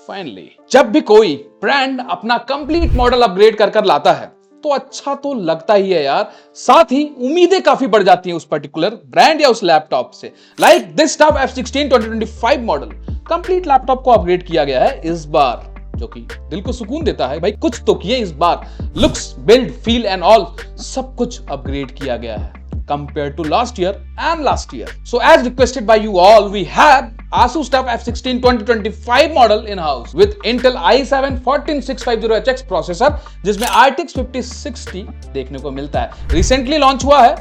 Finally जब भी कोई ब्रांड अपना कंप्लीट मॉडल अपग्रेड कर लाता है तो अच्छा तो लगता ही है यार, साथ ही उम्मीदें काफी बढ़ जाती हैं उस पर्टिकुलर ब्रांड या उस लैपटॉप से। Like this top F16 2025 model complete laptop को अपग्रेड किया गया है इस बार, जो कि दिल को सुकून देता है। भाई कुछ तो किए इस बार, looks, build, feel and all सब कुछ अपग्रेड किया गया है compared to last year and last year. So as requested by you all, we have Asus TUF F16 2025 model in house with Intel i7 14650HX processor जिसमें RTX 5060 देखने को मिलता है। रिसेंटली लॉन्च हुआ है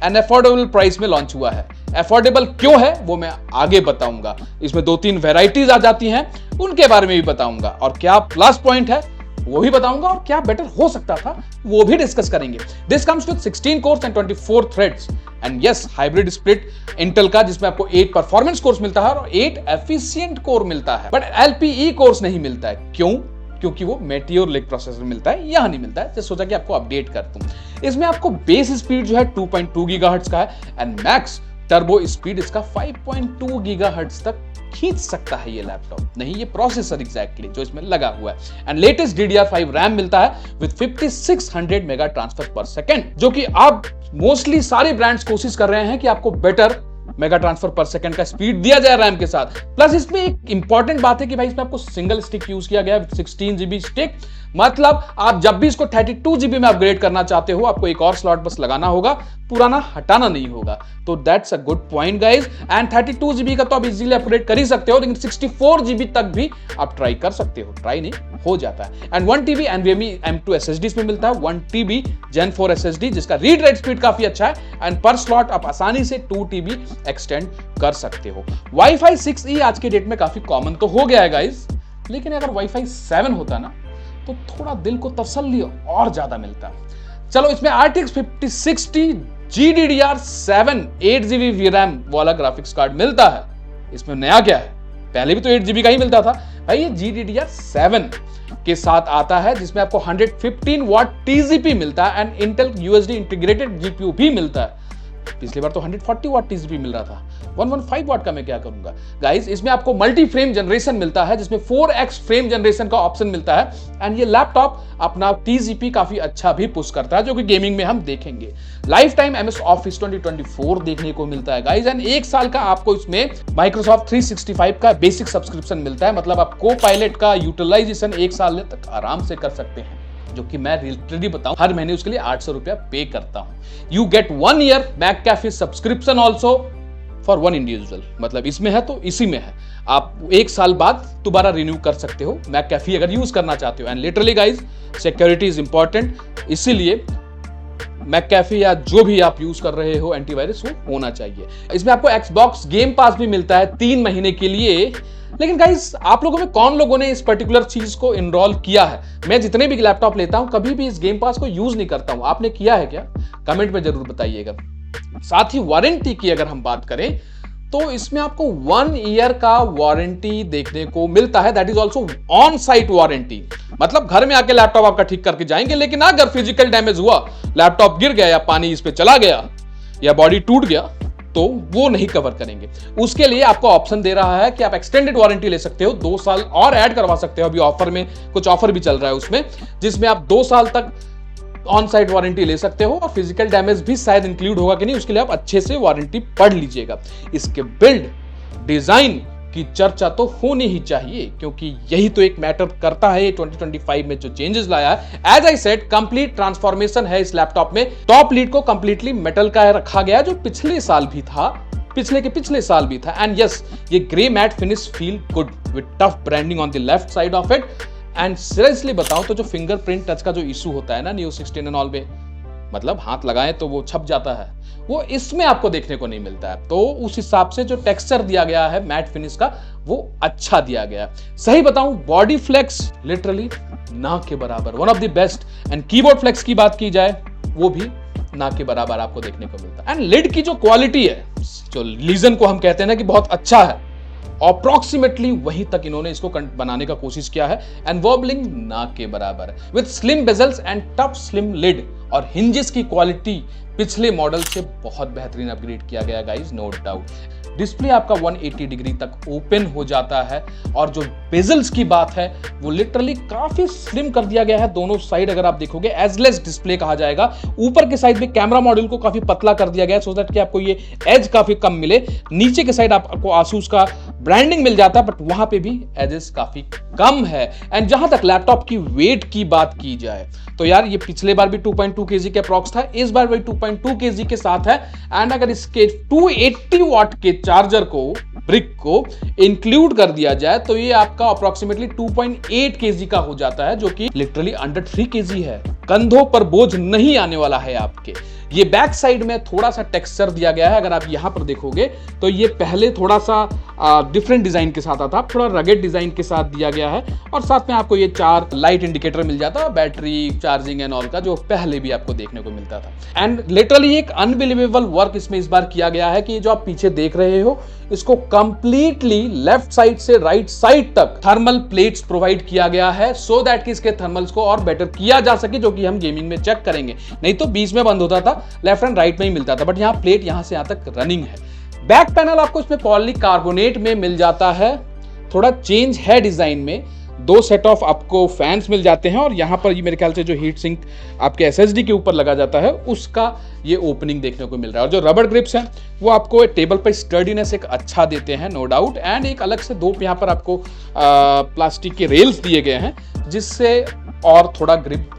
एंड अफोर्डेबल प्राइस में launch हुआ है। अफोर्डेबल क्यों है वो मैं आगे बताऊंगा। इसमें 2-3 वेराइटीज आ जाती हैं, उनके बारे में भी बताऊंगा और क्या प्लस पॉइंट है वो भी बताऊंगा और क्या बेटर हो सकता था वो भी डिस्कस करेंगे। This comes with 16 course and 24 threads and yes hybrid split Intel का, जिसमें आपको 8 परफॉर्मेंस कोर्स मिलता है और 8 एफिशिएंट कोर मिलता है, बट एलपीई कोर्स नहीं मिलता है। क्यों? क्योंकि वो मेटियोर लेक प्रोसेसर मिलता है, यहां नहीं मिलता है। तो सोचा कि आपको अपडेट कर दूं। इसमें आपको बेस स्पीड जो है 2.2 गीगाहर्ट्ज का है एंड मैक्स टर्बो स्पीड इसका 5.2 गीगाहर्ट्ज तक खींच सकता है ये लैपटॉप, नहीं ये प्रोसेसर एग्जैक्टली जो इसमें लगा हुआ है। एंड लेटेस्ट DDR5 रैम मिलता है विद 5600 मेगा ट्रांसफर पर सेकंड, जो कि अब मोस्टली सारे ब्रांड्स कोशिश कर रहे हैं कि आपको बेटर मेगा ट्रांसफर पर सेकंड का स्पीड दिया जाए रैम के साथ। प्लस इसमें एक इंपॉर्टेंट बात है कि भाई इसमें आपको सिंगल स्टिक यूज किया गया है 16 GB स्टिक, मतलब आप जब भी इसको 32 GB में अपग्रेड करना चाहते हो आपको एक और स्लॉट बस लगाना होगा, पुराना हटाना नहीं होगा। तो that's a good point guys. And 32 GB का तो आप इजीली अपग्रेड कर ही सकते हो, लेकिन 64 GB तक भी आप ट्राई कर सकते हो, ट्राई नहीं हो जाता है। And 1 TB NVMe M2 SSD इसमें मिलता है, 1 TB Gen 4 SSD जिसका रीड राइट स्पीड काफी अच्छा है एंड पर स्लॉट आप आसानी से 2 TB एक्सटेंड कर सकते हो। Wi-Fi 6E आज के डेट में काफी कॉमन तो हो गया है गाइस, लेकिन अगर Wi-Fi 7 होता ना तो थोड़ा दिल को तसल्ली और ज्यादा मिलता। चलो इसमें RTX 5060 GDDR7 8GB VRAM वाला ग्राफिक्स कार्ड मिलता है। इसमें नया क्या है, पहले भी तो 8GB का ही मिलता था भाई, ये GDDR7 के साथ आता है जिसमें आपको 115 वाट TZP मिलता है and Intel USD integrated GPU भी मिलता है। पिछली बार तो 140 वाट TZP मिल रहा था, 115 वाट का मैं क्या करूंगा गाइस। इसमें आपको मल्टी फ्रेम जनरेशन मिलता है जिसमें 4x फ्रेम जनरेशन का ऑप्शन मिलता है एंड ये लैपटॉप अपना TZP काफी अच्छा भी पुश करता है, जो कि गेमिंग में हम देखेंगे। लाइफ टाइम MS Office 2024 देखने को मिलता है गाइस एंड 1 साल का आपको इसमें Microsoft 365 का बेसिक सब्सक्रिप्शन मिलता है, मतलब आप Co-Pilot का यूटिलाइजेशन 1 साल तक आराम से कर सकते हैं, जो कि मैं लिटरली बताऊं हर महीने उसके लिए 800 रुपया पे करता हूं। You get 1 year McAfee subscription also for 1 individual, मतलब इसमें है तो इसी में है, आप 1 साल बाद दोबारा रिन्यू कर सकते हो McAfee अगर यूज करना चाहते हो। And literally guys security is important, इसीलिए McAfee या जो भी आप यूज कर रहे हो एंटीवायरस वो होना चाहिए। इसमें आपको Xbox गेम पास भी मिलता है 3 महीने के लिए। लेकिन गाइस आप लोगों में कौन लोगों ने इस पर्टिकुलर चीज को इनरोल किया है? मैं जितने भी लैपटॉप लेता हूं कभी भी इस गेम पास को यूज नहीं करता हूं, आपने किया है क्या? कमेंट में जरूर बताइएगा। साथ ही वारंटी की अगर हम बात करें तो इसमें आपको 1 ईयर का वारंटी देखने को मिलता है, that is also on site warranty, मतलब घर में आके लैपटॉप आपका ठीक करके जाएंगे, लेकिन अगर फिजिकल डैमेज हुआ, लैपटॉप गिर गया या पानी इस पे चला गया या बॉडी टूट गया तो वो नहीं कवर करेंगे। उसके लिए आपको ऑप्शन दे रहा है कि आप एक्सटेंडेड वारंटी ले सकते हो, 2 साल और ऐड करवा सकते हो। अभी ऑफर में कुछ ऑफर भी चल रहा है उसमें, जिसमें आप 2 साल तक ऑन साइट वारंटी ले सकते हो और फिजिकल डैमेज भी शायद इंक्लूड होगा कि नहीं, उसके लिए आप अच्छे से वारंटी पढ़ लीजिएगा। इसके बिल्ड डिजाइन की चर्चा तो होनी ही चाहिए, क्योंकि यही तो एक मैटर करता है 2025 में जो चेंजेस लाया है। As I said complete transformation है इस लैपटॉप में। टॉप लीड को कंप्लीटली मेटल का रखा गया जो पिछले साल भी था, पिछले के पिछले साल भी था। एंड यस ये grey matte finish feel good with tough branding on the left side of it. And seriously बताऊं तो जो फिंगरप्रिंट टच का जो इशू होता है ना Neo 16 एंड ऑल में, मतलब हाथ लगाएं तो वो छप जाता है, वो इसमें आपको देखने को नहीं मिलता है। तो उस हिसाब से जो टेक्सचर दिया गया है मैट फिनिश का वो अच्छा दिया गया है। सही बताऊं बॉडी फ्लेक्स लिटरली ना के बराबर, one of the best. And keyboard flex की बात की जाए वो भी ना के बराबर आपको देखने को मिलता है। एंड लिड की जो क्वालिटी है, जो लीजन को हम कहते हैं ना कि बहुत अच्छा है, अप्रॉक्सीमेटली वहीं तक इन्होंने इसको बनाने का कोशिश किया है। एंड वॉबलिंग ना के बराबर है with slim bezels and tough slim lid और हिंजेस की क्वालिटी पिछले मॉडल से बहुत बेहतरीन अपग्रेड किया गया गाइस, नो डाउट। डिस्प्ले आपका 180 डिग्री तक ओपन हो जाता है और जो बेजल्स की बात है वो लिटरली काफी स्लिम कर दिया गया है दोनों साइड। अगर आप देखोगे एजलेस डिस्प्ले कहा जाएगा। ऊपर के साइड में कैमरा मॉड्यूल को काफी पतला कर दिया गया है सो दैट कि आपको ये एज काफी कम मिले। नीचे के साइड आपको आसूस का ब्रांडिंग मिल जाता है बट वहां पे भी एजेस काफी कम है। एंड जहां तक लैपटॉप की वेट की बात की जाए तो यार ये पिछले बार भी 2.2 kg के अप्रॉक्स था, इस बार भी 2.2 kg के साथ है। एंड अगर इसके 280 वॉट के चार्जर को ब्रिक को इंक्लूड कर दिया जाए तो ये आपका अप्रोक्सीमेटली 2.8 kg का हो जाता है, जो कि लिटरली अंडर 3 kg है। कंधों पर बोझ नहीं आने वाला है आपके। ये बैक साइड में थोड़ा सा टेक्सचर दिया गया है। अगर आप यहां पर देखोगे तो ये पहले थोड़ा सा डिफरेंट डिजाइन के साथ आता, थोड़ा रगेड डिजाइन के साथ दिया गया है और साथ में आपको ये 4 लाइट इंडिकेटर मिल जाता है, बैटरी चार्जिंग एंड ऑल का, जो पहले भी आपको देखने को मिलता था। एंड लिटरली एक अनबिलीवेबल वर्क इसमें इस बार किया गया है कि जो आप पीछे देख रहे हो इसको कंप्लीटली लेफ्ट साइड से राइट साइड तक थर्मल प्लेट्स प्रोवाइड किया गया है सो दैट कि इसके थर्मल्स को और बेटर किया जा सके, जो कि हम गेमिंग में चेक करेंगे। नहीं तो बीच में बंद होता था, लेफ्ट एंड राइट में ही मिलता था, बट यहाँ प्लेट यहां से यहां तक रनिंग है। बैक पैनल आपको इसमें पॉलीकार्बोनेट में मिल जाता है, थोड़ा चेंज है डिजाइन में। 2 सेट ऑफ आपको फैंस मिल जाते हैं और यहां पर ये मेरे ख्याल से जो हीट सिंक आपके एसएसडी के ऊपर लगा जाता है उसका ये ओपनिंग देखने को मिल रहा है। और जो रबर ग्रिप्स हैं वो आपको टेबल पर स्टर्डीनेस एक अच्छा देते हैं, नो डाउट। एंड एक अलग से 2 यहां पर आपको प्लास्टिक के रेल्स दिए गए हैं जिससे और थोड़ा ग्रिप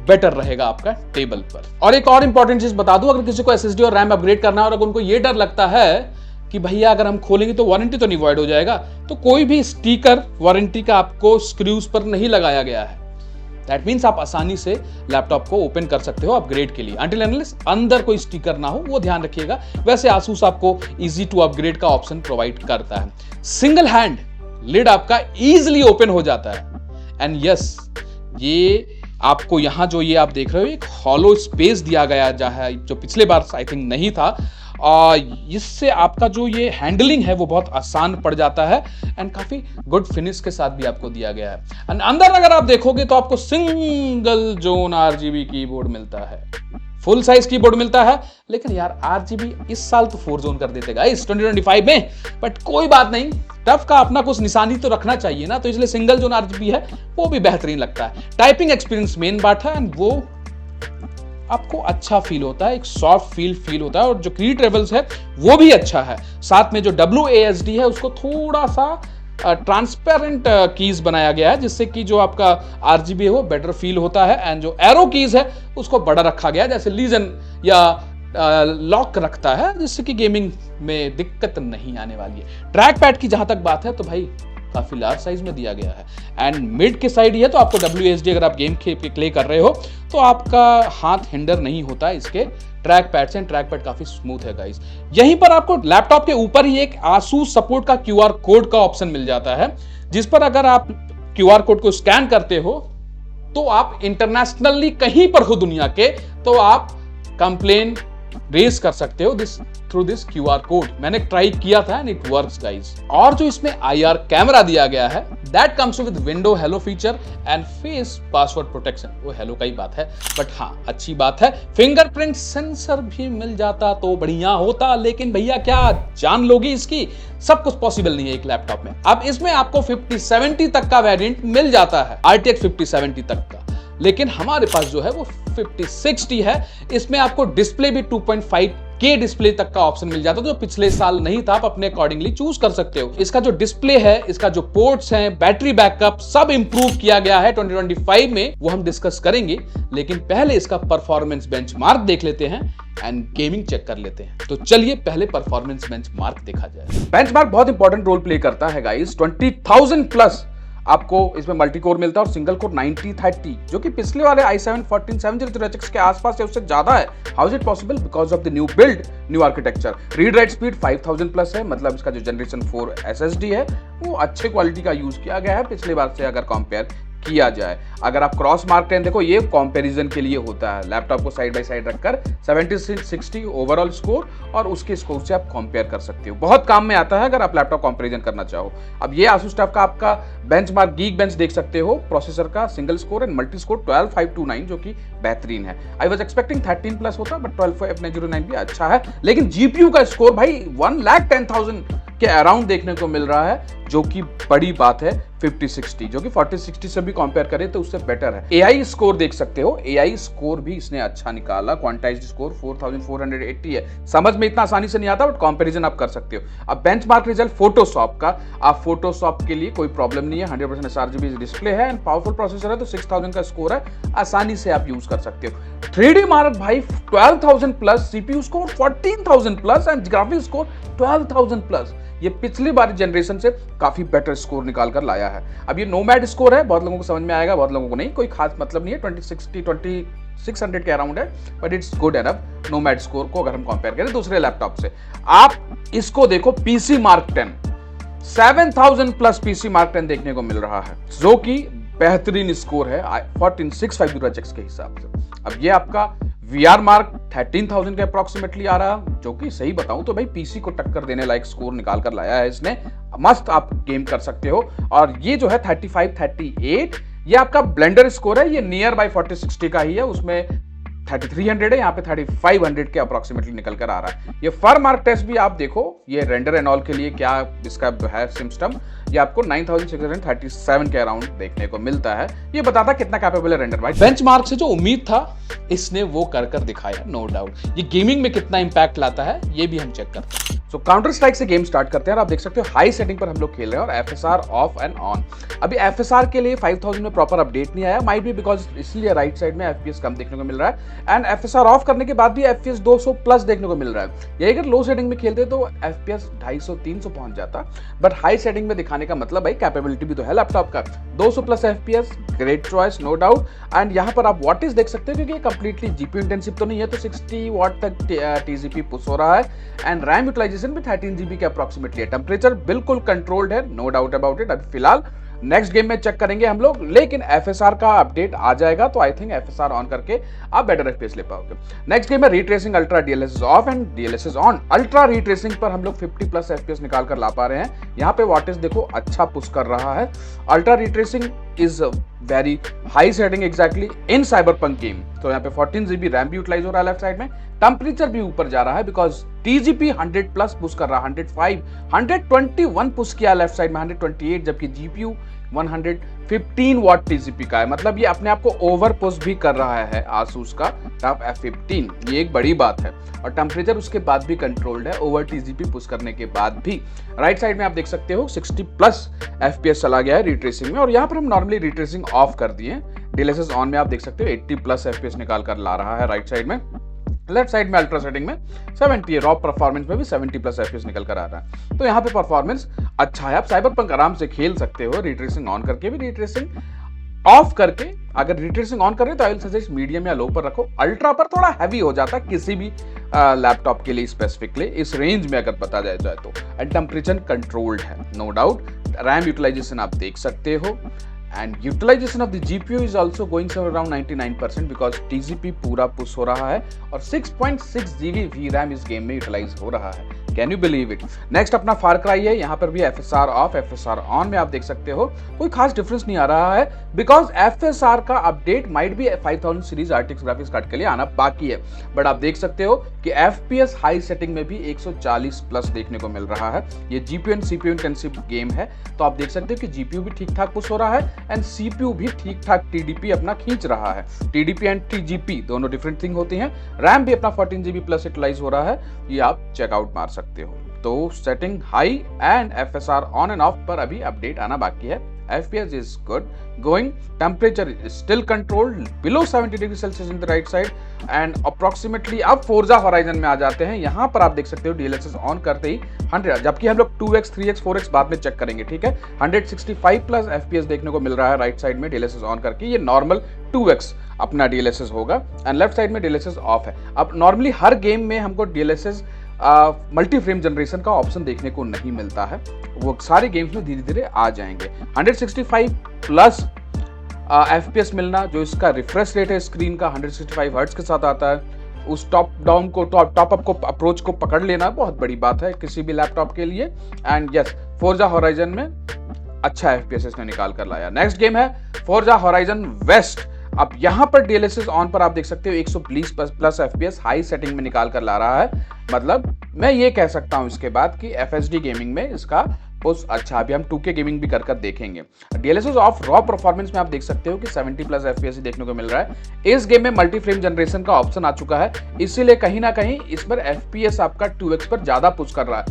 बेटर रहेगा आपका टेबल पर। और एक और इंपॉर्टेंट चीज बता दूं, अगर किसी को एसएसडी और रैम अपग्रेड करना है और अगर उनको ये डर लगता है कि भैया अगर हम खोलेंगे तो वारंटी तो नहीं वॉइड हो जाएगा, तो कोई भी स्टिकर वारंटी का आपको स्क्रूज पर नहीं लगाया गया है। दैट मीन्स आप आसानी से लैपटॉप को ओपन कर सकते हो अपग्रेड के लिए, अनटिल अनलेस अंदर कोई स्टिकर ना हो, वो ध्यान रखिएगा। वैसे आसूस आपको इजी टू अपग्रेड का ऑप्शन प्रोवाइड करता है। सिंगल हैंड लिड आपका इजीली ओपन हो जाता है। एंड यस, ये आपको यहां जो ये आप देख रहे हो एक हॉलो स्पेस दिया गया जो पिछले बार आई थिंक नहीं था, इससे आपका जो ये हैंडलिंग है वो बहुत आसान पड़ जाता है एंड काफी गुड फिनिश के साथ भी आपको दिया गया है। एंड अंदर अगर आप देखोगे तो आपको सिंगल जोन आरजीबी कीबोर्ड मिलता है, फुल साइज कीबोर्ड मिलता है। लेकिन यार आरजीबी इस साल तो 4 जोन कर देते गाइस 2025 में, बट कोई बात नहीं, टफ का अपना कुछ निशानी तो रखना चाहिए ना, तो इसलिए सिंगल जोन आरजीबी है वो भी बेहतरीन लगता है। टाइपिंग एक्सपीरियंस मेन बात है एंड वो आपको अच्छा फील होता है, एक सॉफ्ट फील होता है। और जो की ट्रेवल्स है वो भी अच्छा है। साथ में जो WASD है उसको थोड़ा सा ट्रांसपेरेंट कीज बनाया गया है जिससे कि जो आपका आरजीबी है वो बेटर फील होता है। एंड जो एरो कीज है उसको बड़ा रखा गया है, जैसे लीजन या लॉक रखता है, जिससे कि गेमिंग में दिक्कत नहीं आने वाली है। ट्रैक पैड की जहां तक बात है तो भाई काफी लार्ज साइज में दिया गया है। एंड मिड के साइड ही है तो आपको WASD अगर आप गेम प्ले कर रहे हो तो आपका हाथ हिंडर नहीं होता इसके ट्रैक पैड से। ट्रैक पैड काफी स्मूथ है गाइस। यहीं पर आपको लैपटॉप के ऊपर ही एक आसूस सपोर्ट का QR कोड का ऑप्शन मिल जाता है, जिस पर अगर आप QR कोड को स्कैन करते हो तो आप इंटरनेशनली कहीं पर हो दुनिया के तो आप कंप्लेन रेज कर सकते हो थ्रू दिस QR कोड। मैंने ट्राई किया था एंड इट वर्क्स गाइस। और जो इसमें IR कैमरा दिया गया है that comes with window hello feature and face password protection. वो हेलो का ही बात है, बट हाँ अच्छी बात है। फिंगरप्रिंट सेंसर भी मिल जाता तो बढ़िया होता, लेकिन भैया क्या जान लोगी इसकी, सब कुछ पॉसिबल नहीं है एक लैपटॉप में। अब इसमें आपको 5070 तक का वेरिएंट मिल जाता है, RTX 5070 तक का, लेकिन हमारे पास जो है वो 5060 है। इसमें आपको डिस्प्ले भी 2.5K डिस्प्ले तक का ऑप्शन मिल जाता है, जो पिछले साल नहीं था। आप अपने अकॉर्डिंगली चूज कर सकते हो। इसका जो डिस्प्ले है, इसका जो पोर्ट्स हैं, बैटरी बैकअप सब इंप्रूव किया गया है 2025 में, वो हम डिस्कस करेंगे। लेकिन पहले इसका परफॉर्मेंस बेंचमार्क देख लेते हैं एंड गेमिंग चेक कर लेते हैं। तो चलिए पहले परफॉर्मेंस बेंचमार्क देखा जाए। बेंचमार्क बहुत इंपॉर्टेंट रोल प्ले करता है गाइस। 20,000 प्लस आपको इसमें मल्टी कोर मिलता है और सिंगल कोर 9030, जो कि पिछले वाले i7 14700HX के आसपास या उससे ज्यादा है। How is it possible? Because of the new build, new architecture. Read write speed 5000 plus है, मतलब इसका जो जनरेशन 4 SSD है वो अच्छे क्वालिटी का यूज किया गया है पिछले बार से अगर कंपेयर किया जाए। अगर आप क्रॉस मार्क 10 देखो, ये कंपैरिजन के लिए होता है, लैपटॉप को साइड बाय साइड रखकर 70-60 ओवरऑल स्कोर और उसके स्कोर से आप कंपेयर कर सकते हो। बहुत काम में आता है अगर आप लैपटॉप कंपैरिजन करना चाहो। अब ये आसूस टफ का आपका बेंचमार्क गीक बेंच देख सकते हो, प्रोसेसर का single score and multi score 12529 जो कि बेहतरीन है। आई वाज एक्सपेक्टिंग 13 प्लस होता, बट 12509 भी अच्छा है। लेकिन जीपीयू का स्कोर भाई 1,10,000 के अराउंड देखने को मिल रहा है, जो कि बड़ी बात है। 5060 जो कि 4060 से भी कंपेयर करें तो उससे बेटर है। एआई स्कोर देख सकते हो, एआई स्कोर भी इसने अच्छा निकाला, क्वांटाइज्ड स्कोर 4480 है। समझ में इतना आसानी से नहीं आता, बट कंपैरिजन आप कर सकते हो। अब बेंचमार्क रिजल्ट फोटोशॉप का, आप फोटोशॉप के लिए कोई प्रॉब्लम नहीं है, 100% sRGB डिस्प्ले है एंड पावरफुल प्रोसेसर है, तो 6000 का स्कोर है, आसानी से आप यूज कर सकते हो। 3D मार्क भाई 12000 plus, CPU score 14000 plus and graphics score 12000 plus. ये पिछली बार जनरेशन से काफी बेटर स्कोर निकाल कर लाया है। अब ये नोमैड स्कोर है, बहुत लोगों को समझ में आएगा, बहुत लोगों को नहीं, कोई खास मतलब नहीं है। 2600 के अराउंड है, but it's good enough nomad score को अगर हम कंपेयर करें दूसरे लैपटॉप से। आप इसको देखो, PC mark 10 7000 plus PC mark 10 देखने को मिल रहा है, जो कि बेहतरीन स्कोर है 14650 के हिसाब से। अब ये आपका VR मार्क 13,000 के अप्रोक्सीमेटली आ रहा, जो कि सही बताऊं तो भाई पीसी को टक्कर देने लायक स्कोर निकाल कर लाया है इसने। मस्त आप गेम कर सकते हो। और ये जो है 3538, ये आपका ब्लेंडर स्कोर है, ये नियर बाय 4060 का ही है, उसमें 3300 है, यहाँ पे 3500 के अप्रोक्सीमेटली निकल कर आ रहा है। ये फर मार्क टेस्ट भी आप देखो, ये रेंडर एंड ऑल के लिए क्या इसका है सिस्टम, ये आपको 9637 के अराउंड देखने को मिलता है। ये बताता कितना कैपेबल है रेंडर भाई। बेंचमार्क से जो उम्मीद था इसने वो कर दिखाया, नो डाउट। ये गेमिंग में कितना इंपैक्ट लाता है ये भी हम चेक करते हैं। सो काउंटर स्ट्राइक से गेम स्टार्ट करते हैं और आप देख सकते हो हाई सेटिंग पर हम लोग खेल रहे हैं और एफएसआर ऑफ एंड ऑन। अभी एफएसआर के लिए 5000 में प्रॉपर अपडेट नहीं आया, माइट बी बिकॉज इसलिए राइट साइड में एफपीएस कम देखने को मिल रहा है एंड एफएसआर ऑफ करने के बाद भी एफपीएस 200 प्लस देखने को मिल रहा है। यही अगर लो सेटिंग में खेलते तो एफपीएस 250-300 पहुंच जाता, बट हाई सेटिंग में दिखाने का मतलब भाई कैपेबिलिटी भी तो है लैपटॉप का। 200 plus FPS, great choice, no doubt. And यहाँ पर आप वॉटेज देख सकते हो, क्योंकि ये कंप्लीटली जीपीयू इंटेंसिव तो नहीं है, तो 60 वॉट तक टीजीपी पुश हो रहा है एंड रैम यूटिलाइजेशन भी 13 जीबी के अप्रोक्सीमेटली है। टेम्परेचर बिल्कुल कंट्रोल्ड है, नो डाउट अबाउट इट। अभी फिलहाल नेक्स्ट गेम में चेक करेंगे हम लोग, लेकिन एफएसआर का अपडेट आ जाएगा तो आई थिंक एफएसआर ऑन करके आप बेटर एफपीएस ले पाओगे। नेक्स्ट गेम में ray tracing ultra, DLSS off and DLSS on. Ultra ray tracing पर हम लोग 50 प्लस एफपीएस निकाल कर ला पा रहे हैं। यहाँ पे वॉटेज देखो अच्छा पुश कर रहा है। Ultra ray tracing is very high setting exactly in Cyberpunk game. तो यहाँ पे 14 जीबी रैम भी यूटिलाइज हो रहा है लेफ्ट साइड में, टेम्परेचर भी ऊपर जा रहा है बिकॉज टीजीपी 100 प्लस पुश कर रहा है, 105 121 पुश किया लेफ्ट साइड में, 128, जबकि जीपीयू 115 वॉट टीजीपी का है। मतलब ये अपने आप को ओवर पुश भी कर रहा है आसूस का टॉप F15, ये एक बड़ी बात है। और टेम्परेचर उसके बाद भी कंट्रोल्ड है, ओवर टीजीपी पुश करने के बाद भी। राइट साइड में आप देख सकते हो 60 प्लस एफपीएस चला गया है रीट्रेसिंग में, और यहाँ पर हम नॉर्मली रीट्रेसिंग ऑफ कर दिए। डीएलएसएस ऑन में आप देख सकते हो 80 प्लस एफपीएस निकाल कर ला रहा है राइट साइड में। लेफ्ट साइड में अल्ट्रा सेटिंग में 70 है, रॉ परफॉर्मेंस में भी 70 प्लस एफपीएस निकल कर आ रहा है। तो यहाँ पे परफॉर्मेंस अच्छा है, आप साइबरपंक आराम से खेल सकते हो रीट्रेसिंग ऑन करके भी, रीट्रेसिंग ऑफ करके। अगर रीट्रेसिंग ऑन करें तो आई विल सजेस्ट मीडियम या लो पर रखो। अल्ट्रा पर थोड़ा हैवी हो जाता किसी भी लैपटॉप के लिए स्पेसिफिकली, इस रेंज में अगर बता जाए तो। एंड टेम्परेचर कंट्रोल्ड है, नो डाउट। रैम यूटिलाइजेशन आप देख सकते हो and utilization of the GPU is also going somewhere around 99% because TGP पूरा पुश हो रहा है और 6.6 GB VRAM इस गेम में यूटिलाइज हो रहा है। Can you believe it. Next अपना फार क्राई है, यहाँ पर भी एफएसआर ऑफ एफएसआर ऑन में आप देख सकते हो कोई खास डिफरेंस नहीं आ रहा है बिकॉज एफएसआर का अपडेट माइट भी 5000 सीरीज आरटीएक्स ग्राफिक्स कार्ड के लिए आना बाकी है। बट आप देख सकते हो कि एफपीएस हाई सेटिंग में भी 140 प्लस देखने को मिल रहा है। ये GPU and CPU intensive game है, तो आप देख सकते हो कि जीपीयू भी ठीक ठाक पुश हो रहा है एंड सीपीयू भी ठीक ठाक टीडीपी अपना खींच रहा है। टीडीपी एंड टीजीपी दोनों डिफरेंट थिंग होती हैं। रैम भी अपना 14 GB प्लस यूटिलाइज हो रहा है, ये आप चेकआउट मार सकते हो। तो setting high and FSR on end of पर अभी अपडेट आना बाकी है। FPS is good going, temperature is still controlled below 70 degree Celsius in the right side and approximately अब Forza Horizon में आ जाते हैं। यहाँ पर आप देख सकते हो DLSS ऑन करते ही 100, जबकि हम लोग 2x 3x 4x बाद में चेक करेंगे, ठीक है। 165 प्लस FPS देखने को मिल रहा है राइट साइड में DLSS ऑन करके। ये नॉर्मल 2x अपना DLSS होगा एंड लेफ्ट साइड में DLSS ऑफ है। अब नॉर्मली हर गेम में हमको DLSS मल्टी फ्रेम जनरेशन का ऑप्शन देखने को नहीं मिलता है, वो सारे गेम्स में धीरे धीरे आ जाएंगे। 165 प्लस FPS मिलना, जो इसका रिफ्रेश रेट है स्क्रीन का 165 हर्ट्ज के साथ आता है, उस टॉप डाउन को टॉप अप को अप्रोच को पकड़ लेना बहुत बड़ी बात है किसी भी लैपटॉप के लिए। एंड यस, फोर्जा होराइजन में अच्छा FPS इसने निकाल कर लाया। नेक्स्ट गेम है फोर्जा होराइजन वेस्ट। अब यहां पर DLSS ऑन पर आप देख सकते हो 120 प्लस FPS हाई सेटिंग में निकाल कर ला रहा है। मतलब मैं ये कह सकता हूं इसके बाद कि FSD गेमिंग में इसका पुश अच्छा, अभी हम 2K गेमिंग भी कर देखेंगे। DLSS ऑफ रॉ परफॉर्मेंस में आप देख सकते हो कि 70 प्लस FPS देखने को मिल रहा है। इस गेम में मल्टी फ्रेम जनरेशन का ऑप्शन आ चुका है, इसीलिए कहीं ना कहीं इस पर FPS आपका 2x पर ज्यादा पुश कर रहा है,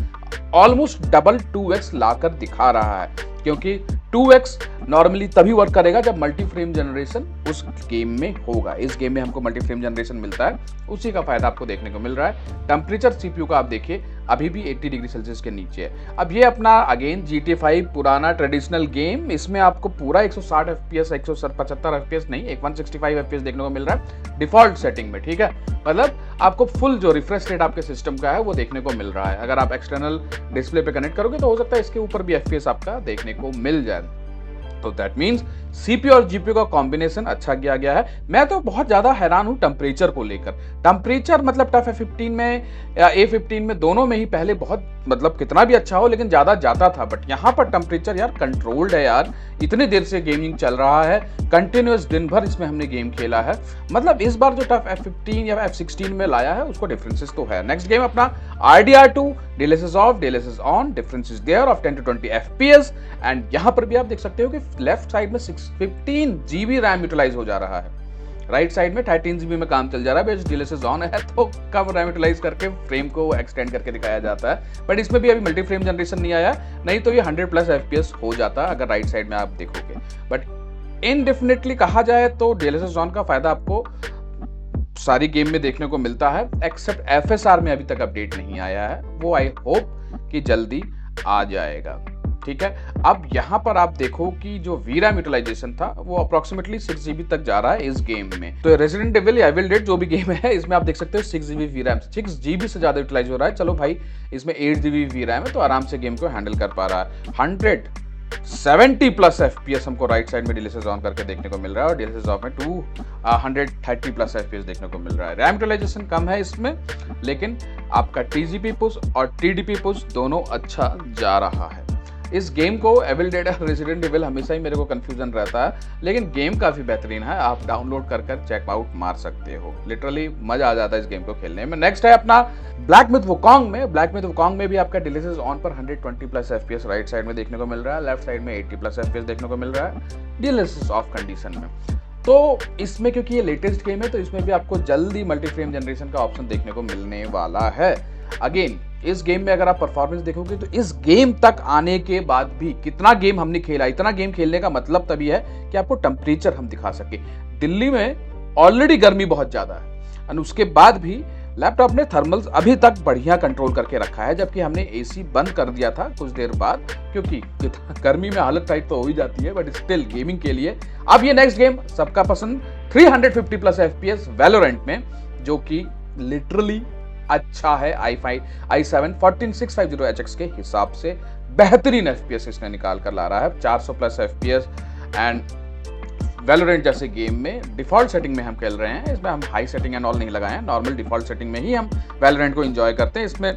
ऑलमोस्ट डबल 2x लाकर दिखा रहा है, क्योंकि 2x नॉर्मली तभी वर्क करेगा जब मल्टी फ्रेम जनरेशन उस गेम में होगा। इस गेम में हमको मल्टी फ्रेम जनरेशन मिलता है, उसी का फायदा आपको देखने को मिल रहा है। टेम्परेचर CPU का आप देखिए अभी भी 80 डिग्री सेल्सियस के नीचे है। अब ये अपना अगेन GTA 5 पुराना ट्रेडिशनल गेम, इसमें आपको पूरा 160 FPS 175 FPS नहीं, 165 FPS देखने को मिल रहा है डिफॉल्ट सेटिंग में, ठीक है। मतलब आपको फुल जो रिफ्रेश रेट आपके सिस्टम का है वो देखने को मिल रहा है। अगर आप एक्सटर्नल डिस्प्ले पे कनेक्ट करोगे तो हो सकता है इसके ऊपर भी FPS आपका देखने को मिल जाए। तो दैट मीन्स CPU और GPU का कॉम्बिनेशन अच्छा किया गया है। मैं तो बहुत ज्यादा हैरान हूं टेम्परेचर को लेकर। टेम्परेचर मतलब टफ A15 में या A15 में दोनों में ही पहले बहुत मतलब कितना भी अच्छा हो लेकिन ज्यादा जाता था, बट यहाँ पर टेम्परेचर यार कंट्रोल्ड है यार। इतने देर से गेमिंग चल रहा है, कंटिन्यूअस दिन भर इसमें हमने गेम खेला है। मतलब इस बार जो टफ F15 या F16 में लाया है उसको डिफरेंसेस तो है। नेक्स्ट गेम अपना RDR2, DLSS off, DLSS on, differences thereof 10 to 20 FPS। And यहाँ पर भी आप देख सकते हो कि लेफ्ट साइड में 15 GB रैम यूटिलाइज हो जा रहा है, राइट साइड में 13 GB में काम चल जा रहा है। DLSS ऑन है तो कम रैम यूटिलाइज करके फ्रेम को एक्सटेंड करके दिखाया जाता है, बट इसमें भी अभी मल्टी फ्रेम जनरेशन नहीं आया, नहीं तो ये 100 प्लस FPS हो जाता अगर राइट साइड में आप देखोगे। बट इनडेफिनेटली कहा जाए तो DLSS ऑन का फायदा आपको सारी गेम में देखने को मिलता है, एक्सेप्ट FSR में अभी तक अपडेट नहीं आया है, वो आई होप कि जल्दी आ जाएगा, ठीक है। अब यहां पर आप देखो कि जो VRAM यूटिलाइजेशन था वो अप्रोक्सीमेटली 6 GB तक जा रहा है इस गेम में। तो रेजिडेंट एविल या एविल डेड जो भी गेम है इसमें आप देख सकते हो 6 GB VRAM, 6 GB से ज्यादा यूटिलाइज हो रहा है। चलो भाई इसमें 8 GB VRAM है तो आराम से गेम को हैंडल कर पा रहा है। 170 प्लस FPS हमको राइट साइड में DLSS ऑन करके देखने को मिल रहा है, और DLSS ऑफ में 230 प्लस FPS देखने को मिल रहा है। रैम यूटिलाइजेशन कम है इसमें, लेकिन आपका TGP पुश और TDP पुश दोनों अच्छा जा रहा है। इस गेम को एविल डेड और रेजिडेंट एविल हमेशा ही मेरे को कंफ्यूजन रहता है, लेकिन गेम काफी बेहतरीन है, आप डाउनलोड कर चेक आउट मार सकते हो। लिटरली मजा आ जाता है इस गेम को खेलने में। नेक्स्ट है अपना ब्लैक मिथ वुकोंग में। ब्लैक मिथ वुकोंग में भी आपका DLSS ऑन पर 120 प्लस FPS राइट साइड में देखने को मिल रहा है, लेफ्ट साइड में 80 प्लस FPS देखने को मिल रहा है DLSS ऑफ कंडीशन में। तो इसमें क्योंकि ये लेटेस्ट गेम है तो इसमें भी आपको जल्दी मल्टी फ्रेम जनरेशन का ऑप्शन देखने को मिलने वाला है। अगेन इस गेम में अगर आप परफॉर्मेंस देखोगे तो इस गेम तक आने के बाद भी कितना गेम हमने खेला, इतना गेम खेलने का मतलब तभी है कि आपको टेम्परेचर हम दिखा सके। दिल्ली में ऑलरेडी गर्मी बहुत ज्यादा है और उसके बाद भी लैपटॉप ने थर्मल्स अभी तक बढ़िया कंट्रोल करके रखा है, जबकि हमने AC बंद कर दिया था कुछ देर बाद, क्योंकि गर्मी में हालत टाइट तो हो ही जाती है, बट स्टिल गेमिंग के लिए। अब ये नेक्स्ट गेम सबका पसंद 350 प्लस FPS वैलोरेंट में, जो कि लिटरली अच्छा है। i7 14650HX के हिसाब से बेहतरीन FPS इसने निकाल कर ला रहा है, 400 प्लस FPS। एंड वैलोरेंट जैसे गेम में डिफॉल्ट सेटिंग में हम खेल रहे हैं, इसमें हम हाई सेटिंग एंड ऑल नहीं लगाए हैं, नॉर्मल डिफॉल्ट सेटिंग में ही हम वैलोरेंट को एंजॉय करते हैं। इसमें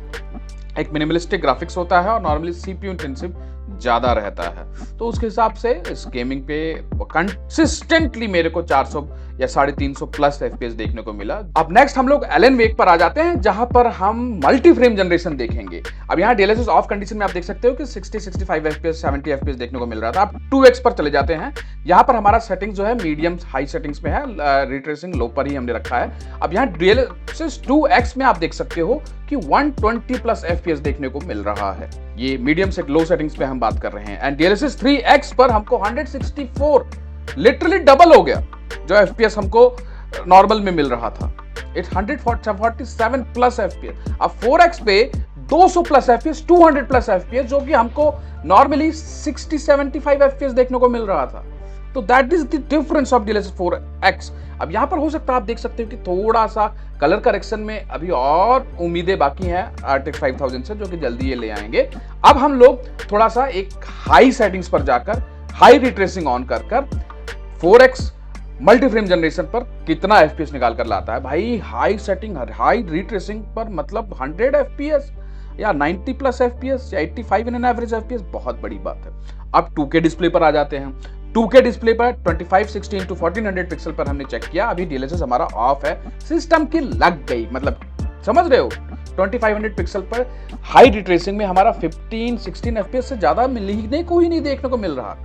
एक मिनिमलिस्टिक ग्राफिक्स होता है और नॉर्मली CPU इंटेंसिव ज्यादा रहता है, तो उसके हिसाब से इस गेमिंग पे कंसिस्टेंटली मेरे को 400 या 350 प्लस FPS देखने को मिला। अब नेक्स्ट हम लोग एलन वेक पर आ जाते हैं, जहां पर हम मल्टी फ्रेम जनरेशन देखेंगे। अब यहाँ DLSS ऑफ कंडीशन में आप देख सकते हो कि 60-65 FPS 70 FPS देखने को मिल रहा था। आप 2x पर चले जाते हैं, यहाँ पर हमारा सेटिंग जो है मीडियम हाई सेटिंग्स में है, रिट्रेसिंग लो पर ही हमने रखा है। अब यहाँ DLSS 2x में आप देख सकते हो कि 120 प्लस FPS देखने को मिल रहा है, ये मीडियम से लो सेटिंग्स पे हम बात कर रहे हैं। एंड DLSS 3x पर हमको 164 लिटरली डबल हो गया जो FPS हमको नॉर्मल में मिल रहा था। It's 147 plus FPS। अब 4x पे 200 प्लस FPS 200 प्लस FPS, जो कि हमको नॉर्मली 60-75 FPS देखने को मिल रहा था। तो that is the difference of DLSS 4x। अब यहां पर हो सकता है आप देख सकते हो कि थोड़ा सा कलर करेक्शन में अभी और उम्मीदें बाकी हैं RTX 5000 से, जो कि जल्दी ये ले आएंगे। अब हम लोग थोड़ा सा एक हाई सेटिंग्स पर जाकर हाई रिट्रेसिंग ऑन कर 4x मल्टी फ्रेम जनरेशन पर कितना FPS निकाल कर लाता है भाई। हाई सेटिंग, हाई रीट्रेसिंग पर मतलब 100 FPS या 90 प्लस FPS या 85 इन एन एवरेज FPS, बहुत बड़ी बात है। अब 2K डिस्प्ले पर आ जाते हैं। 2K डिस्प्ले पर 2560 x 1400 पिक्सल पर हमने चेक किया, अभी DLSS हमारा ऑफ है, सिस्टम की लग गई, मतलब समझ रहे हो। 2500 पिक्सल पर हाई रिट्रेसिंग में हमारा 15-16 FPS से ज्यादा कोई नहीं देखने को मिल रहा।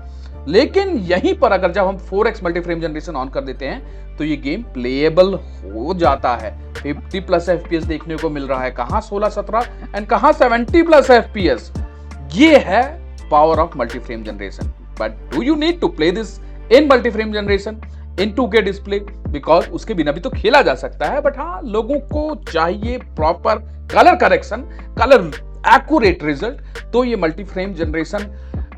लेकिन यहीं पर अगर जब हम 4x multi frame generation on कर देते हैं तो ये गेम प्लेएबल हो जाता है। 50 प्लस FPS देखने को मिल रहा है, कहां 16-17 एंड कहां 70 प्लस FPS। ये है power of multi frame generation. But do you need to play this in multi frame generation in 2K display? Because उसके बिना भी तो खेला जा सकता है, बट हाँ, लोगों को चाहिए proper colour correction, colour accurate result. तो ये मल्टी फ्रेम जनरेशन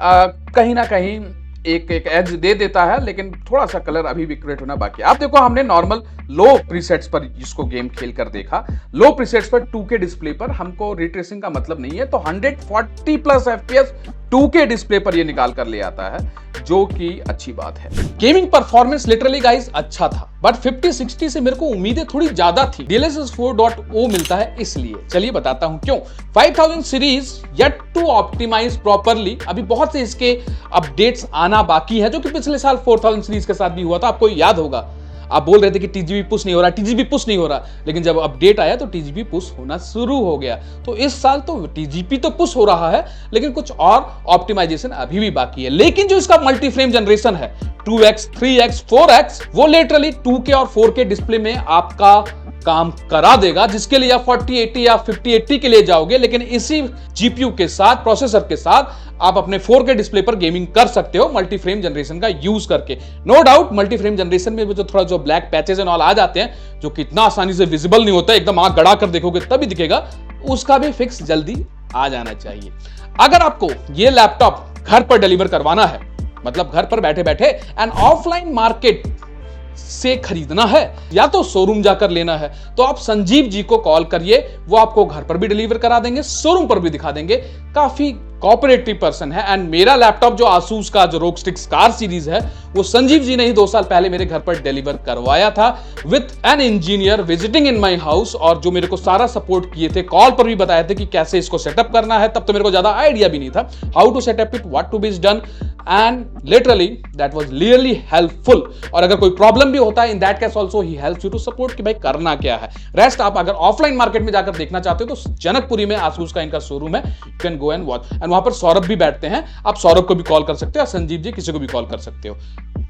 कहीं ना कहीं एक एज दे देता है, लेकिन थोड़ा सा कलर अभी भी क्रिएट होना बाकी है। आप देखो, हमने नॉर्मल लो प्रीसेट्स पर इसको गेम खेल कर देखा। लो प्रीसेट्स पर 2K डिस्प्ले पर हमको रिट्रेसिंग का मतलब नहीं है, तो 140 प्लस FPS 2K डिस्प्ले पर ये निकाल कर ले आता है, जो कि अच्छी बात है। गेमिंग परफॉर्मेंस लिटरली गाइस अच्छा था, बट 5060 से मेरे को उम्मीदें थोड़ी ज्यादा थी। DLSS 4.0 मिलता है इसलिए। चलिए बताता हूं क्यों। 5000 series yet to optimise properly, अभी बहुत से इसके अपडेट्स आना बाकी है, जो कि पिछले साल 4000 सीरीज के साथ भी हुआ था, आपको याद होगा। आप बोल रहे थे कि TGB पुश नहीं हो रहा, TGB पुश नहीं हो रहा, लेकिन जब अपडेट आया तो TGB पुश होना शुरू हो गया। तो इस साल तो TGB तो पुश हो रहा है, लेकिन कुछ और ऑप्टिमाइजेशन अभी भी बाकी है। लेकिन जो इसका मल्टी फ्रेम जनरेशन है 2x, 3x, 4x, वो लिटरली 2K और 4K डिस्प्ले में आपका काम करा देगा, जिसके लिए आप 4080 या 5080 के लिए जाओगे, लेकिन इसी GPU के साथ, प्रोसेसर के साथ आप अपने 4K डिस्प्ले पर गेमिंग कर सकते हो मल्टी फ्रेम जनरेशन का यूज करके। No doubt multi frame generation में जो थोड़ा जो ब्लैक पैचेस एंड ऑल आ जाते हैं, जो कितना आसानी से विजिबल नहीं होता, एकदम आंख गड़ा कर देखोगे तभी दिखेगा, उसका भी फिक्स जल्दी आ जाना चाहिए। अगर आपको ये लैपटॉप घर पर डिलीवर करवाना है, मतलब घर पर बैठे बैठे एंड ऑफलाइन मार्केट से खरीदना है या तो शोरूम जाकर लेना है, तो आप संजीव जी को कॉल करिए, वो आपको घर पर भी डिलीवर करा देंगे, शोरूम पर भी दिखा देंगे। काफी कोऑपरेटिव पर्सन है। एंड मेरा लैपटॉप जो आसूस का जो रोग स्टिक्स कार सीरीज है, वो संजीव जी ने ही 2 साल पहले मेरे घर पर डिलीवर करवाया था with an engineer visiting in my house, और जो मेरे को सारा सपोर्ट किए थे, कॉल पर भी बताए थे कि कैसे इसको सेटअप करना है। तब तो मेरे को ज्यादा आइडिया भी नहीं था how to setup it, what to be done, and literally that was really helpful. और अगर कोई प्रॉब्लम भी होता है, in that case also he helps you to support कि भाई करना क्या है। रेस्ट आप अगर ऑफलाइन मार्केट में जाकर देखना चाहते हो तो जनकपुरी में आसूस का इनका शोरूम है, you can go and watch. And वहां पर सौरभ भी बैठते हैं, आप सौरभ को भी कॉल कर सकते हो, संजीव जी किसी को भी कॉल कर सकते हो।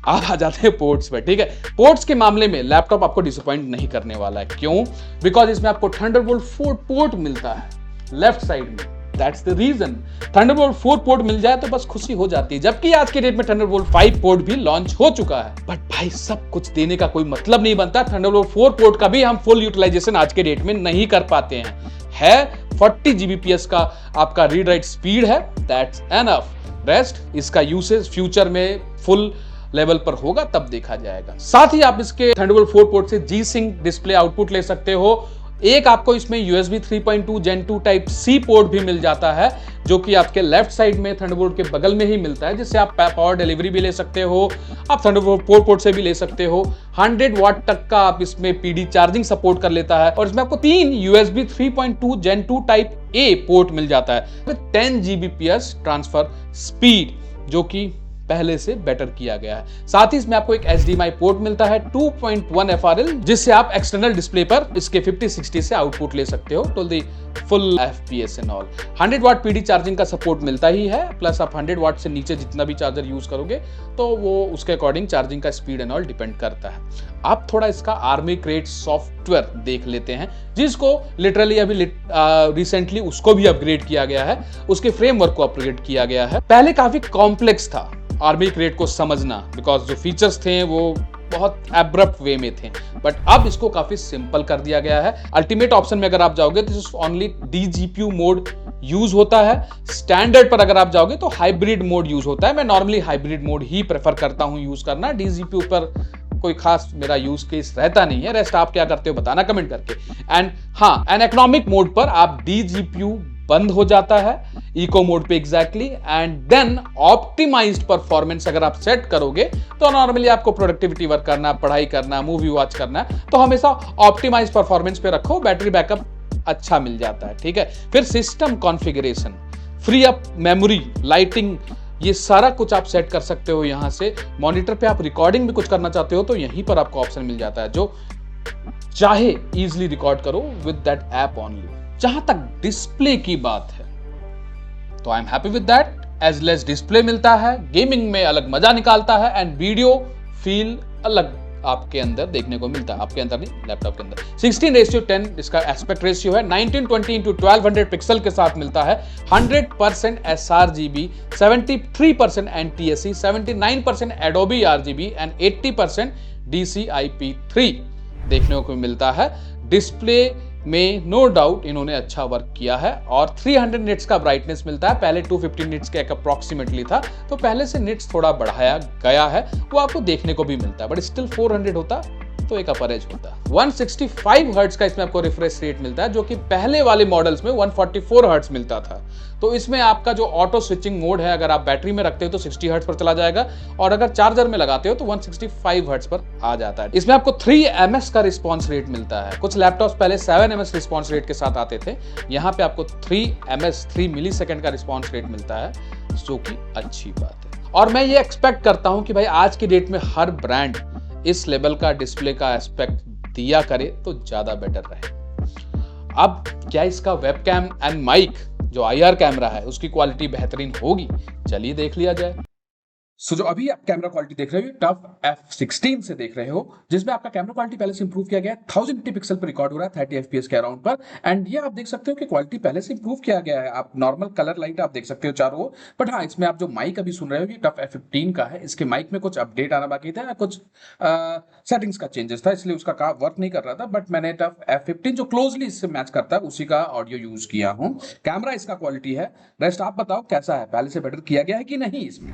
आप आ जाते हैं पोर्ट्स पे, ठीक है। पोर्ट्स के मामले में लैपटॉप आपको डिसअपॉइंट नहीं करने वाला है। क्यों? बिकॉज इसमें आपको थंडरबोल्ट 4 पोर्ट मिलता है लेफ्ट साइड में। That's the reason. Thunderbolt 4 port मिल जाए तो बस खुशी हो जाती है। जबकि आज के डेट में Thunderbolt 5 पोर्ट भी लॉन्च हो चुका है। बट भाई सब कुछ देने का कोई मतलब नहीं बनता। Thunderbolt 4 पोर्ट का भी हम फुल यूटिलाइजेशन आज के डेट में नहीं कर पाते हैं। है 40 Gbps का आपका रीड राइट स्पीड है, दैट्स एनफ। रेस्ट इसका यूसेज फ्यूचर में फुल लेवल पर होगा तब देखा जाएगा। साथ ही आप इसके Thunderbolt 4 पोर्ट से G-Sync डिस्प्ले आउटपुट ले सकते हो। एक आपको इसमें USB 3.2 Gen 2 type C port भी मिल जाता है, जो कि आपके लेफ्ट साइड में थंडरबोल्ट के बगल में ही मिलता है, जिससे आप पावर डिलीवरी भी ले सकते हो। आप थंडरबोल्ट 4 पोर्ट से भी ले सकते हो। 100 वाट तक का आप इसमें PD चार्जिंग सपोर्ट कर लेता है, और इसमें आपको 3 USB 3.2 Gen 2 type A port मिल जाता है, 10 Gbps ट्रांसफर स्पीड, जो कि पहले से बेटर किया गया है। साथ ही इसमें आपको एक HDMI पोर्ट मिलता है 2.1 FRL, जिससे आप एक्सटर्नल डिस्प्ले पर इसके 50-60 से आउटपुट ले सकते हो to the full FPS and all. 100 watt PD charging का सपोर्ट मिलता ही है, प्लस आप 100 वाट से नीचे जितना भी चार्जर यूज करोगे तो वो उसके अकॉर्डिंग चार्जिंग का स्पीड एंड ऑल डिपेंड करता है। आप थोड़ा इसका आर्मी क्रेट सॉफ्टवेयर देख लेते हैं, जिसको लिटरली अभी रिसेंटली उसको भी अपग्रेड किया गया है, उसके फ्रेमवर्क को अपग्रेड किया गया है। पहले काफी कॉम्प्लेक्स था आर्मी क्रेट को समझना, बिकॉज जो फीचर्स थे वो बहुत एब्रप्ट वे में थे, बट अब इसको काफी सिंपल कर दिया गया है। अल्टीमेट ऑप्शन में अगर आप जाओगे तो ओनली DGPU मोड यूज होता है। स्टैंडर्ड पर अगर आप जाओगे तो हाइब्रिड मोड यूज होता है। मैं नॉर्मली हाइब्रिड मोड ही प्रेफर करता हूं यूज करना। DGPU पर कोई खास मेरा यूज केस रहता नहीं है। रेस्ट आप क्या करते हो बताना कमेंट करके। एंड हाँ, एन इकोनॉमिक मोड पर आप DGPU बंद हो जाता है, इको मोड पे exactly, and then optimised performance अगर आप सेट करोगे तो नॉर्मली आपको प्रोडक्टिविटी वर्क करना, पढ़ाई करना, मूवी वॉच करना है तो हमेशा ऑप्टिमाइज्ड परफॉर्मेंस पे रखो, बैटरी बैकअप अच्छा मिल जाता है। ठीक है, फिर system configuration, free up memory, lighting, ये सारा कुछ आप सेट कर सकते हो यहां से। मॉनिटर पे आप रिकॉर्डिंग भी कुछ करना चाहते हो तो यहीं पर आपको ऑप्शन मिल जाता है, जो चाहे इजीली रिकॉर्ड करो विद दैट ऐप ओनली। जहां तक डिस्प्ले की बात है तो I am happy with that, edgeless display मिलता है, गेमिंग में अलग मजा निकालता है, एंड वीडियो फील अलग आपके अंदर देखने को मिलता है, आपके अंदर नहीं, लैपटॉप के अंदर। 16:10 इसका एस्पेक्ट रेशियो है, 1920x1200 पिक्सल के साथ मिलता है, 100% sRGB, 73% NTSC, 79% Adobe RGB and 80% DCI-P3 देखने को मिलता है। डिस्प्ले में नो डाउट इन्होंने अच्छा वर्क किया है, और 300 निट्स का ब्राइटनेस मिलता है, पहले 250 निट्स के अप्रोक्सीमेटली था, तो पहले से निट्स थोड़ा बढ़ाया गया है, वो आपको देखने को भी मिलता है, बट स्टिल 400 होता तो एक अपरेज होता। 165 हर्ट्ज का इसमें आपको रिफ्रेश रेट मिलता है, जो कि पहले वाले मॉडल्स में 144 हर्ट्ज मिलता था। तो इसमें आपका जो ऑटो स्विचिंग मोड है, अगर आप बैटरी में रखते हो तो 60 हर्ट्ज पर चला जाएगा, और अगर चार्जर में लगाते हो तो 165 हर्ट्ज पर आ जाता है। इसमें आपको 3 ms का रिस्पॉन्स रेट मिलता है, कुछ लैपटॉप्स पहले 7 ms रिस्पॉन्स रेट के साथ आते थे, यहाँ पे आपको 3 ms 3 मिली सेकेंड का रिस्पॉन्स रेट मिलता है, जो कि अच्छी बात है। और मैं ये एक्सपेक्ट करता हूं कि भाई आज की डेट में हर ब्रांड इस लेवल का डिस्प्ले का एस्पेक्ट दिया करे तो ज्यादा बेटर रहे। अब क्या इसका वेबकैम एंड माइक जो IR कैमरा है उसकी क्वालिटी बेहतरीन होगी, चलिए देख लिया जाए। जो अभी आप कैमरा क्वालिटी देख रहे हो टफ F16 से देख रहे हो, जिसमें आपका कैमरा क्वालिटी पहले से इंप्रूव किया गया है, 1080 पिक्सल पर रिकॉर्ड हो रहा है 30 FPS के अराउंड पर, एंड ये आप देख सकते हो कि क्वालिटी पहले से इंप्रूव किया गया है। आप नॉर्मल कलर लाइट आप देख सकते हो चारों ओर, बट हाँ इसमें आप जो माइक अभी सुन रहे हो ये टफ F15 का है, इसके माइक में कुछ अपडेट आना बाकी था, कुछ सेटिंग्स का चेंजेस था, इसलिए उसका काम वर्क नहीं कर रहा था, बट मैंने टफ F15 जो क्लोजली इससे मैच करता है उसी का ऑडियो यूज किया हूँ। कैमरा इसका क्वालिटी है, रेस्ट आप बताओ कैसा है, पहले से बेटर किया गया है कि नहीं इसमें।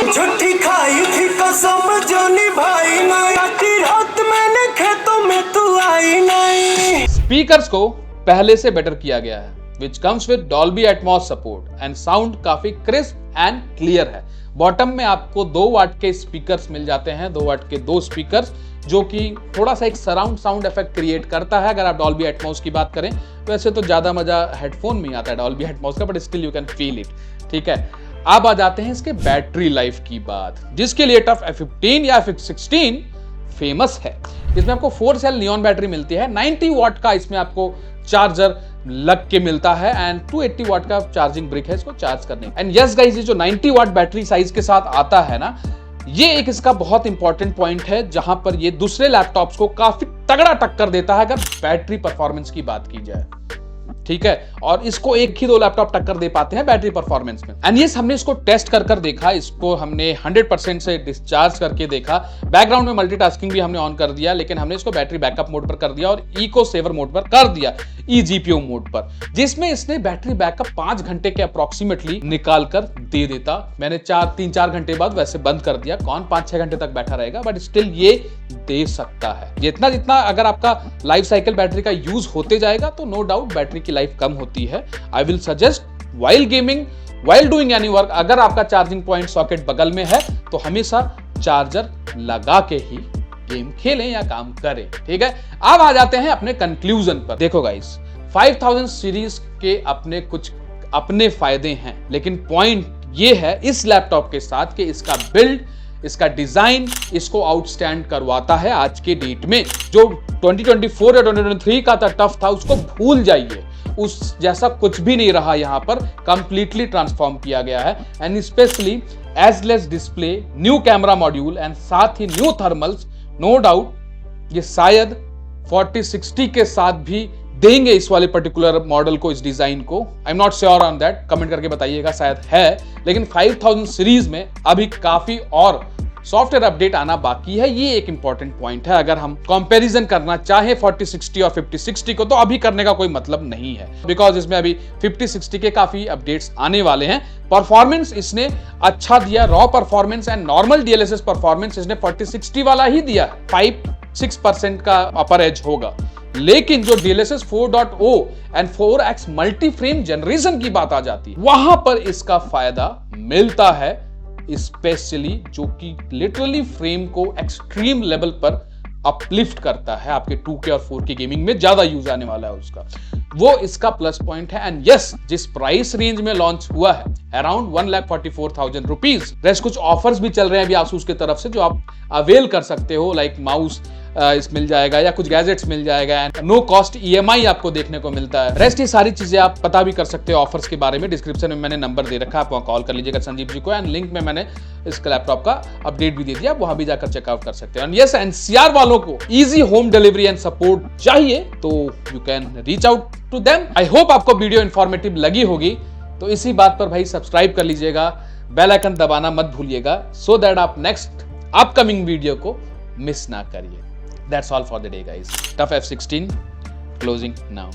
झूठी खाई थी कसम जो निभाई नहीं, आखिर रात मैंने खेतों में तू आई नहीं। स्पीकर्स को पहले से बेटर किया गया है, which comes with Dolby Atmos support and sound काफी क्रिस्प एंड क्लियर है। बॉटम में आपको 2 वाट के स्पीकर्स मिल जाते हैं, 2 वाट के 2 स्पीकर्स, जो कि थोड़ा सा एक सराउंड साउंड इफेक्ट क्रिएट करता है। अगर आप Dolby Atmos की बात करें, वैसे तो ज्यादा मजा हेडफोन में आता है Dolby Atmos का, but still you can feel it. ठीक है, अब आ जाते हैं इसके बैटरी लाइफ की बात, जिसके लिए टफ F15 या F16 फेमस है। इसमें आपको 4 सेल नियॉन बैटरी मिलती है, 90 वाट का इसमें आपको चार्जर लग के मिलता है, एंड 280 वाट का चार्जिंग ब्रिक है इसको चार्ज करने। एंड यस गाइस, ये जो 90 वाट बैटरी साइज के साथ आता है ना, ये एक इसका बहुत इंपॉर्टेंट पॉइंट है, जहां पर ये दूसरे लैपटॉप्स को काफी तगड़ा टक्कर देता है अगर बैटरी परफॉर्मेंस की बात की जाए। ठीक है, और इसको एक ही 2 लैपटॉप टक्कर दे पाते हैं बैटरी परफॉर्मेंस में। एंड ये हमने इसको टेस्ट कर देखा, इसको हमने 100% से डिस्चार्ज करके देखा, बैकग्राउंड में मल्टीटास्किंग भी हमने ऑन कर दिया, लेकिन हमने इसको बैटरी बैकअप मोड पर कर दिया और इको सेवर मोड पर कर दिया, eGPU मोड पर, जिसमें इसने बैटरी बैकअप 5 घंटे के अप्रोक्सीमेटली निकाल कर दे देता। मैंने 3-4 घंटे बाद वैसे बंद कर दिया, कौन 5-6 घंटे तक बैठा रहेगा, बट स्टिल ये दे सकता है। जितना जितना अगर आपका लाइफ साइकिल बैटरी का यूज होते जाएगा तो नो डाउट बैटरी की लाइफ कम होती है। I will suggest while gaming, while doing any work, अगर आपका चार्जिंग पॉइंट सॉकेट बगल में है तो हमेशा चार्जर लगा के ही गेम खेलें या काम करें। ठीक है, अब आ जाते हैं अपने कंक्लूजन पर। देखो गाइस, 5000 सीरीज के अपने फायदे हैं, लेकिन पॉइंट ये है इस लैपटॉप के साथ कि इसका बिल्ड, इसका डिजाइन इसको आउटस्टैंड करवाता है आज के डेट में। जो 2024 या 2023 का टफ था उसको भूल जाइए, उस जैसा कुछ भी नहीं रहा, यहां पर कंप्लीटली ट्रांसफॉर्म किया गया है। And specially ageless display, new camera module and साथ ही न्यू थर्मल्स, नो डाउट ये शायद 4060 के साथ भी देंगे इस वाले पर्टिकुलर मॉडल को, इस डिजाइन को। I am not sure on that, comment करके बताइएगा, शायद है, लेकिन 5000 सीरीज में अभी काफी और सॉफ्टवेयर अपडेट आना बाकी है। ये एक इंपॉर्टेंट पॉइंट है। अगर हम कंपैरिजन करना चाहे 4060 और 5060 को, तो अभी करने का कोई मतलब नहीं है, बिकॉज इसमें अभी 5060 के काफी अपडेट्स आने वाले हैं। परफॉर्मेंस इसने अच्छा दिया, raw performance and normal DLSS performance इसने 4060 वाला ही दिया, 5-6% का अपर एज होगा। लेकिन जो DLSS 4.0 and 4x multi frame generation की बात आ जाती है, वहां पर इसका फायदा मिलता है, स्पेशली जो कि लिटरली फ्रेम को एक्सट्रीम लेवल पर अपलिफ्ट करता है। आपके 2K और 4K गेमिंग में ज्यादा यूज आने वाला है उसका, वो इसका प्लस पॉइंट है। एंड यस, जिस प्राइस रेंज में लॉन्च हुआ है अराउंड 1,44,000 रुपीज, रेस्ट कुछ ऑफर्स भी चल रहे हैं अभी आसूस की तरफ से जो आप अवेल कर सकते हो, लाइक माउस इस मिल जाएगा या कुछ गैजेट्स मिल जाएगा एंड नो कॉस्ट EMI आपको देखने को मिलता है। रेस्ट ये सारी चीजें आप पता भी कर सकते हो ऑफर्स के बारे में। डिस्क्रिप्शन में मैंने नंबर दे रखा है, आप वहां कॉल कर लीजिएगा संजीव जी को, एंड लिंक में मैंने इस लैपटॉप का अपडेट भी दे दिया, आप वहां भी जाकर चेकआउट कर सकते हैं। यस, NCR वालों को easy home delivery and support चाहिए तो you can reach out to them. I hope आपको वीडियो इंफॉर्मेटिव लगी होगी, तो इसी बात पर भाई सब्सक्राइब कर लीजिएगा, बेल आइकन दबाना मत भूलिएगा, सो दैट आप नेक्स्ट अपकमिंग वीडियो को मिस ना करिए। That's all for the day, guys. Tough F16 closing now.